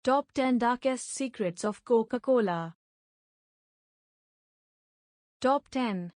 Top 10 Darkest Secrets of Coca-Cola. Top 10.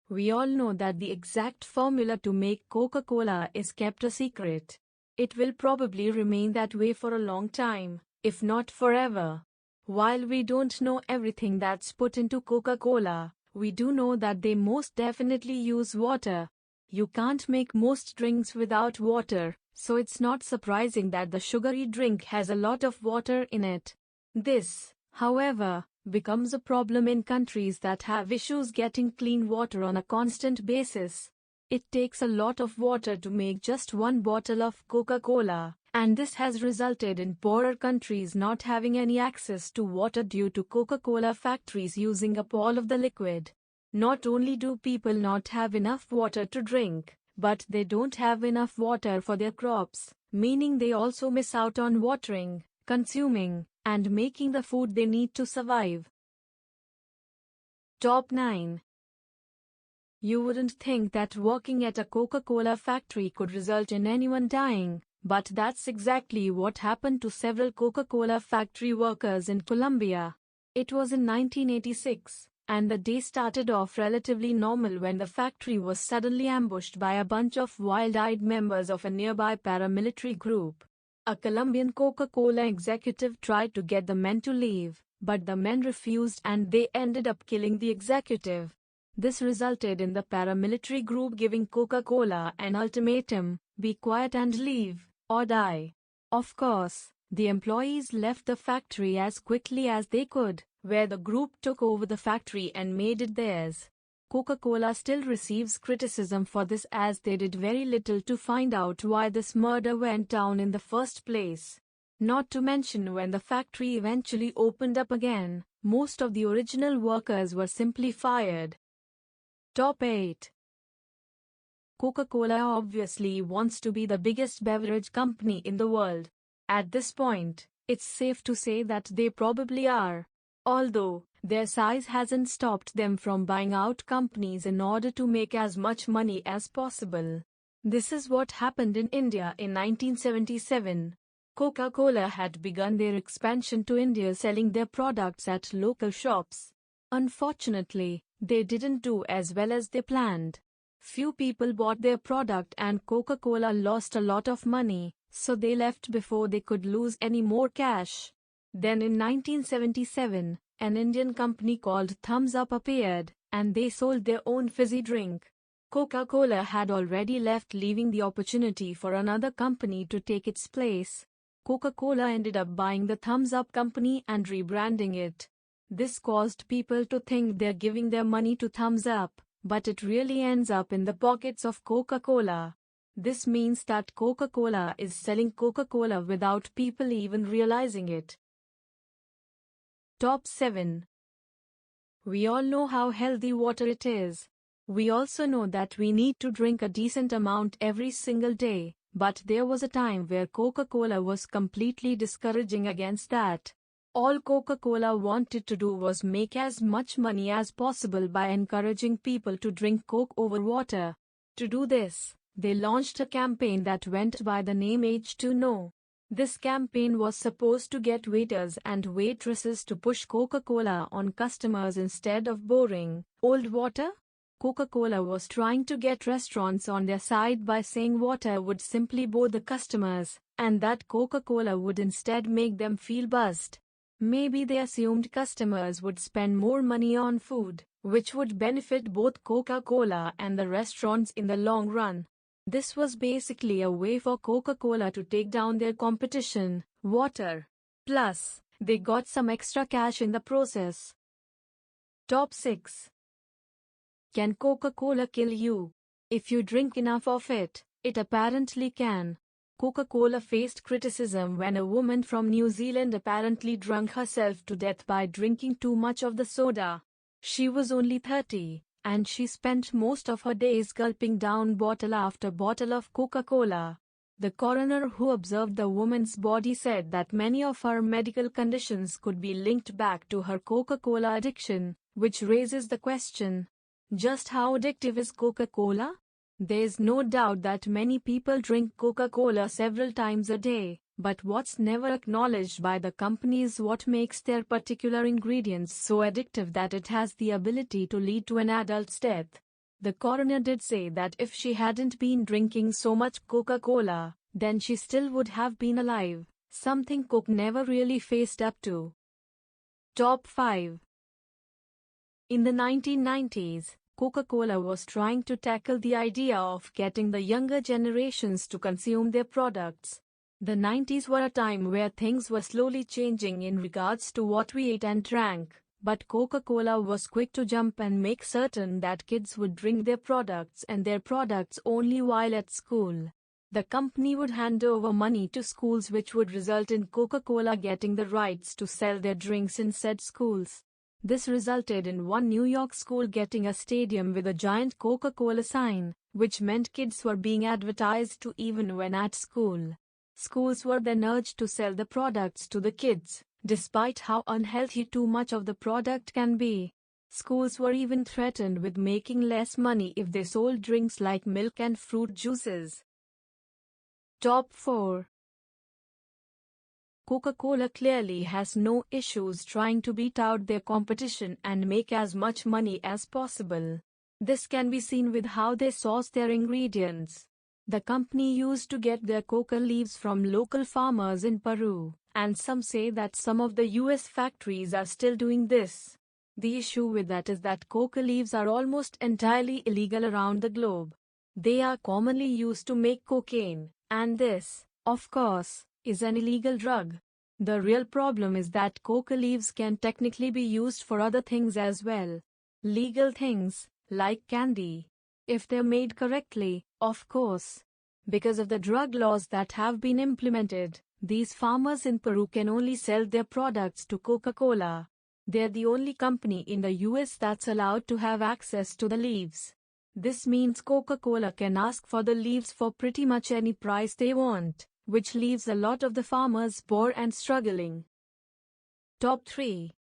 We all know that the exact formula to make Coca-Cola is kept a secret. It will probably remain that way for a long time, if not forever. While we don't know everything that's put into Coca-Cola, we do know that they most definitely use water. You can't make most drinks without water, so it's not surprising that the sugary drink has a lot of water in it. This, however, becomes a problem in countries that have issues getting clean water on a constant basis. It takes a lot of water to make just one bottle of Coca-Cola, and this has resulted in poorer countries not having any access to water due to Coca-Cola factories using up all of the liquid. Not only do people not have enough water to drink, but they don't have enough water for their crops, meaning they also miss out on watering, consuming, and making the food they need to survive. Top 9. You wouldn't think that working at a Coca-Cola factory could result in anyone dying, but that's exactly what happened to several Coca-Cola factory workers in Colombia. It was in 1986. And the day started off relatively normal when the factory was suddenly ambushed by a bunch of wild-eyed members of a nearby paramilitary group. A Colombian Coca-Cola executive tried to get the men to leave, but the men refused and they ended up killing the executive. This resulted in the paramilitary group giving Coca-Cola an ultimatum: be quiet and leave, or die. Of course, the employees left the factory as quickly as they could, where the group took over the factory and made it theirs. Coca-Cola still receives criticism for this, as they did very little to find out why this murder went down in the first place. Not to mention, when the factory eventually opened up again, most of the original workers were simply fired. Top 8. Coca-Cola obviously wants to be the biggest beverage company in the world. At this point, it's safe to say that they probably are. Although, their size hasn't stopped them from buying out companies in order to make as much money as possible. This is what happened in India in 1977. Coca-Cola had begun their expansion to India, selling their products at local shops. Unfortunately, they didn't do as well as they planned. Few people bought their product and Coca-Cola lost a lot of money, so they left before they could lose any more cash. Then in 1977, an Indian company called Thumbs Up appeared, and they sold their own fizzy drink. Coca-Cola had already left, leaving the opportunity for another company to take its place. Coca-Cola ended up buying the Thumbs Up company and rebranding it. This caused people to think they're giving their money to Thumbs Up, but it really ends up in the pockets of Coca-Cola. This means that Coca-Cola is selling Coca-Cola without people even realizing it. Top 7. We all know how healthy water it is. We also know that we need to drink a decent amount every single day, but there was a time where Coca-Cola was completely discouraging against that. All Coca-Cola wanted to do was make as much money as possible by encouraging people to drink Coke over water. To do this, they launched a campaign that went by the name Age to Know. This campaign was supposed to get waiters and waitresses to push Coca-Cola on customers instead of boring, old water. Coca-Cola was trying to get restaurants on their side by saying water would simply bore the customers, and that Coca-Cola would instead make them feel buzzed. Maybe they assumed customers would spend more money on food, which would benefit both Coca-Cola and the restaurants in the long run. This was basically a way for Coca-Cola to take down their competition, water. Plus, they got some extra cash in the process. Top 6. Can Coca-Cola kill you? If you drink enough of it, it apparently can. Coca-Cola faced criticism when a woman from New Zealand apparently drank herself to death by drinking too much of the soda. She was only 30. And she spent most of her days gulping down bottle after bottle of Coca-Cola. The coroner who observed the woman's body said that many of her medical conditions could be linked back to her Coca-Cola addiction, which raises the question: just how addictive is Coca-Cola? There's no doubt that many people drink Coca-Cola several times a day, But what's never acknowledged by the company is what makes their particular ingredients so addictive that it has the ability to lead to an adult's death. The coroner did say that if she hadn't been drinking so much Coca-Cola, then she still would have been alive, something Coke never really faced up to. Top 5. In the 1990s, Coca-Cola was trying to tackle the idea of getting the younger generations to consume their products. The 90s were a time where things were slowly changing in regards to what we ate and drank, but Coca-Cola was quick to jump and make certain that kids would drink their products and their products only while at school. The company would hand over money to schools, which would result in Coca-Cola getting the rights to sell their drinks in said schools. This resulted in one New York school getting a stadium with a giant Coca-Cola sign, which meant kids were being advertised to even when at school. Schools were then urged to sell the products to the kids, despite how unhealthy too much of the product can be. Schools were even threatened with making less money if they sold drinks like milk and fruit juices. Top 4. Coca-Cola clearly has no issues trying to beat out their competition and make as much money as possible. This can be seen with how they source their ingredients. The company used to get their coca leaves from local farmers in Peru, and some say that some of the US factories are still doing this. The issue with that is that coca leaves are almost entirely illegal around the globe. They are commonly used to make cocaine, and this, of course, is an illegal drug. The real problem is that coca leaves can technically be used for other things as well. Legal things, like candy. If they're made correctly, of course. Because of the drug laws that have been implemented, these farmers in Peru can only sell their products to Coca-Cola. They're the only company in the US that's allowed to have access to the leaves. This means Coca-Cola can ask for the leaves for pretty much any price they want, which leaves a lot of the farmers poor and struggling. Top 3.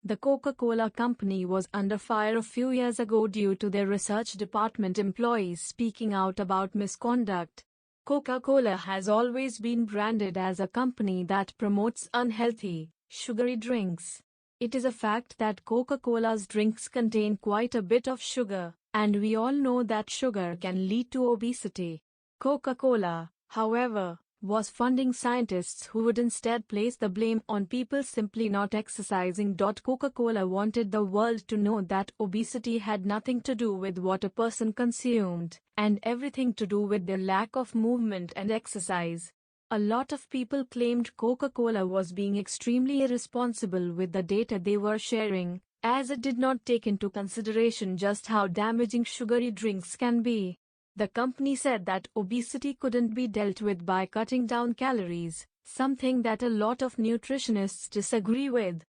The Coca-Cola Company was under fire a few years ago due to their research department employees speaking out about misconduct. Coca-Cola has always been branded as a company that promotes unhealthy, sugary drinks. It is a fact that Coca-Cola's drinks contain quite a bit of sugar, and we all know that sugar can lead to obesity. Coca-Cola, however, was funding scientists who would instead place the blame on people simply not exercising. Coca-Cola wanted the world to know that obesity had nothing to do with what a person consumed, and everything to do with their lack of movement and exercise. A lot of people claimed Coca-Cola was being extremely irresponsible with the data they were sharing, as it did not take into consideration just how damaging sugary drinks can be. The company said that obesity couldn't be dealt with by cutting down calories, something that a lot of nutritionists disagree with.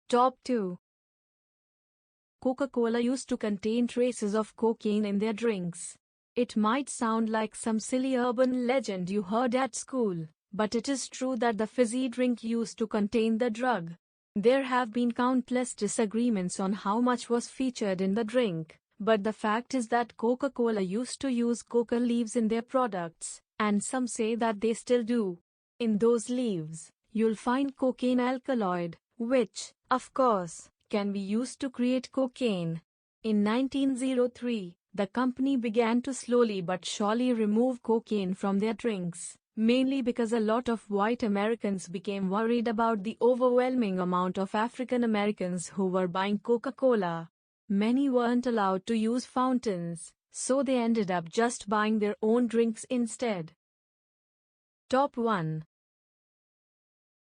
Top 2. Coca-Cola used to contain traces of cocaine in their drinks. It might sound like some silly urban legend you heard at school, but it is true that the fizzy drink used to contain the drug. There have been countless disagreements on how much was featured in the drink, but the fact is that Coca-Cola used to use coca leaves in their products, and some say that they still do. In those leaves, you'll find cocaine alkaloid, which, of course, can be used to create cocaine. In 1903, the company began to slowly but surely remove cocaine from their drinks, mainly because a lot of white Americans became worried about the overwhelming amount of African Americans who were buying Coca-Cola. Many weren't allowed to use fountains, so they ended up just buying their own drinks instead. Top 1.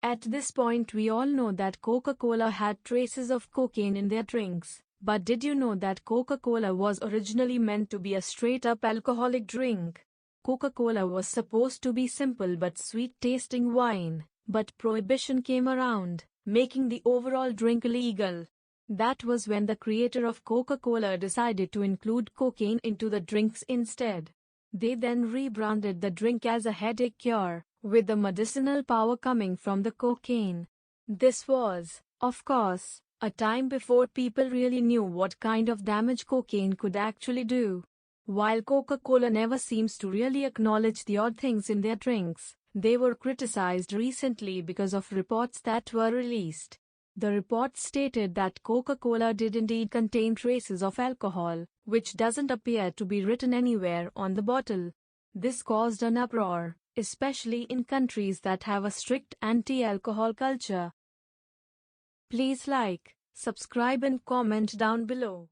At this point we all know that Coca-Cola had traces of cocaine in their drinks, but did you know that Coca-Cola was originally meant to be a straight-up alcoholic drink? Coca-Cola was supposed to be simple but sweet-tasting wine, but Prohibition came around, making the overall drink illegal. That was when the creator of Coca-Cola decided to include cocaine into the drinks instead. They then rebranded the drink as a headache cure, with the medicinal power coming from the cocaine. This was, of course, a time before people really knew what kind of damage cocaine could actually do. While Coca-Cola never seems to really acknowledge the odd things in their drinks, they were criticized recently because of reports that were released. The reports stated that Coca-Cola did indeed contain traces of alcohol, which doesn't appear to be written anywhere on the bottle. This caused an uproar, especially in countries that have a strict anti-alcohol culture. Please like, subscribe and comment down below.